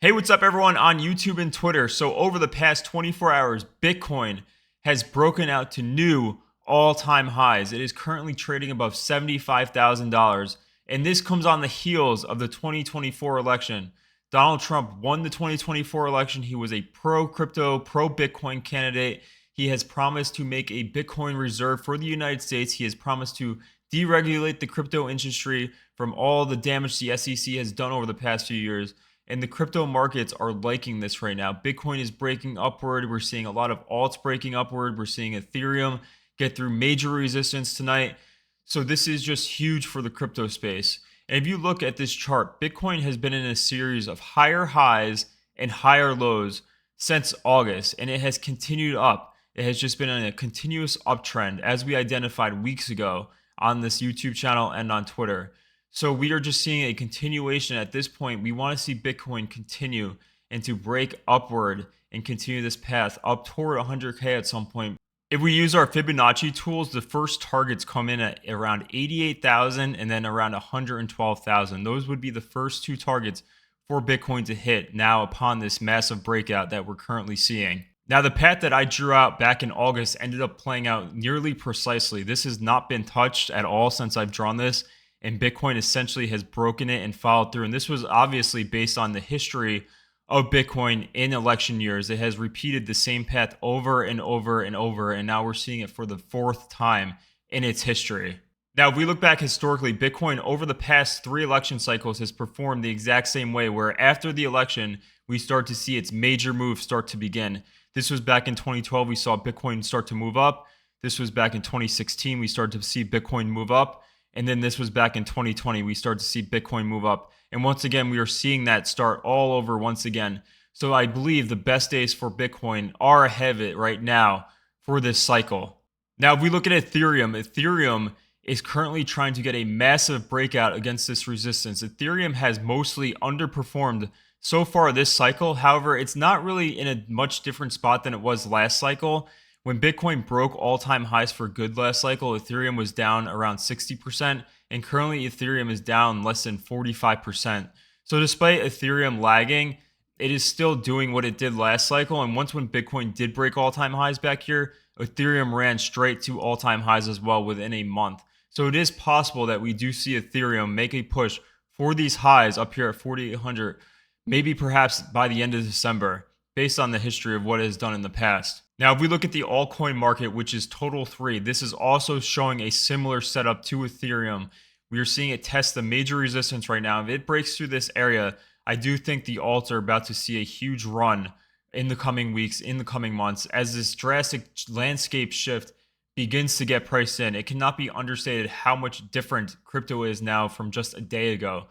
Hey, what's up, everyone on YouTube and Twitter? So, over the past 24 hours, Bitcoin has broken out to new all time highs. It is currently trading above $75,000. And this comes on the heels of the 2024 election. Donald Trump won the 2024 election. He was a pro crypto, pro Bitcoin candidate. He has promised to make a Bitcoin reserve for the United States. He has promised to deregulate the crypto industry from all the damage the SEC has done over the past few years. And the crypto markets are liking this right now. Bitcoin is breaking upward. We're seeing a lot of alts breaking upward. We're seeing Ethereum get through major resistance tonight. So this is just huge for the crypto space. And if you look at this chart, Bitcoin has been in a series of higher highs and higher lows since August, and it has continued up. It has just been in a continuous uptrend, as we identified weeks ago on this YouTube channel and on Twitter. So we are just seeing a continuation at this point. We want to see Bitcoin continue and to break upward and continue this path up toward 100K at some point. If we use our Fibonacci tools, the first targets come in at around 88,000 and then around 112,000. Those would be the first two targets for Bitcoin to hit now upon this massive breakout that we're currently seeing. Now, the path that I drew out back in August ended up playing out nearly precisely. This has not been touched at all since I've drawn this, and Bitcoin essentially has broken it and followed through. And this was obviously based on the history of Bitcoin in election years. It has repeated the same path over and over and over, and now we're seeing it for the fourth time in its history. Now, if we look back historically, Bitcoin over the past 3 election cycles has performed the exact same way, where after the election, we start to see its major moves start to begin. This was back in 2012, we saw Bitcoin start to move up. This was back in 2016, we started to see Bitcoin move up. And then this was back in 2020, we started to see Bitcoin move up. And once again, we are seeing that start all over once again. So I believe the best days for Bitcoin are ahead of it right now for this cycle. Now, if we look at Ethereum is currently trying to get a massive breakout against this resistance. Ethereum has mostly underperformed so far this cycle. However, it's not really in a much different spot than it was last cycle. When Bitcoin broke all-time highs for good last cycle, Ethereum was down around 60%, and currently Ethereum is down less than 45%. So despite Ethereum lagging, it is still doing what it did last cycle, and once when Bitcoin did break all-time highs back here, Ethereum ran straight to all-time highs as well within a month. So it is possible that we do see Ethereum make a push for these highs up here at 4,800, maybe perhaps by the end of December, based on the history of what it has done in the past. Now, if we look at the altcoin market, which is Total 3, this is also showing a similar setup to Ethereum. We are seeing it test the major resistance right now. If it breaks through this area, I do think the alts are about to see a huge run in the coming weeks, in the coming months, as this drastic landscape shift begins to get priced in. It cannot be understated how much different crypto is now from just a day ago.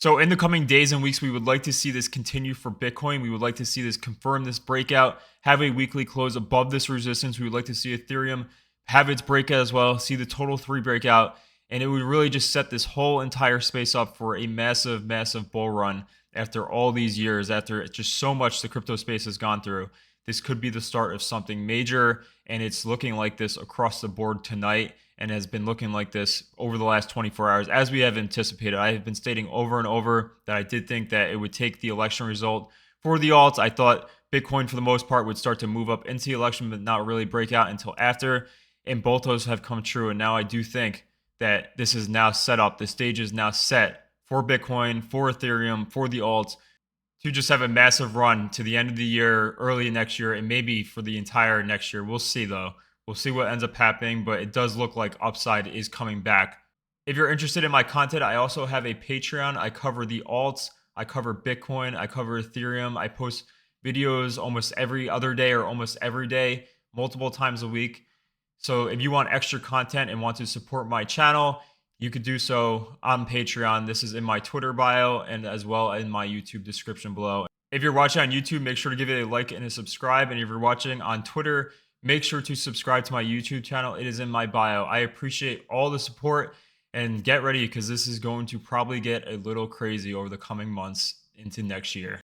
So in the coming days and weeks, we would like to see this continue for Bitcoin. We would like to see this confirm this breakout, have a weekly close above this resistance. We would like to see Ethereum have its breakout as well, see the Total 3 breakout, and it would really just set this whole entire space up for a massive, massive bull run after all these years, after just so much the crypto space has gone through. This could be the start of something major, and it's looking like this across the board tonight, and has been looking like this over the last 24 hours, as we have anticipated. I have been stating over and over that I did think that it would take the election result for the alts. I thought Bitcoin, for the most part, would start to move up into the election, but not really break out until after, and both those have come true. And now I do think that this is now set up. The stage is now set for Bitcoin, for Ethereum, for the alts, to just have a massive run to the end of the year, early next year, and maybe for the entire next year. We'll see, though. We'll see what ends up happening, but it does look like upside is coming back. If you're interested in my content, I also have a Patreon. I cover the alts, I cover Bitcoin, I cover Ethereum. I post videos almost every other day or almost every day, multiple times a week. So if you want extra content and want to support my channel, you could do so on Patreon. This is in my Twitter bio and as well in my YouTube description below. If you're watching on YouTube, make sure to give it a like and a subscribe. And if you're watching on Twitter, make sure to subscribe to my YouTube channel. It is in my bio. I appreciate all the support, and get ready because this is going to probably get a little crazy over the coming months into next year.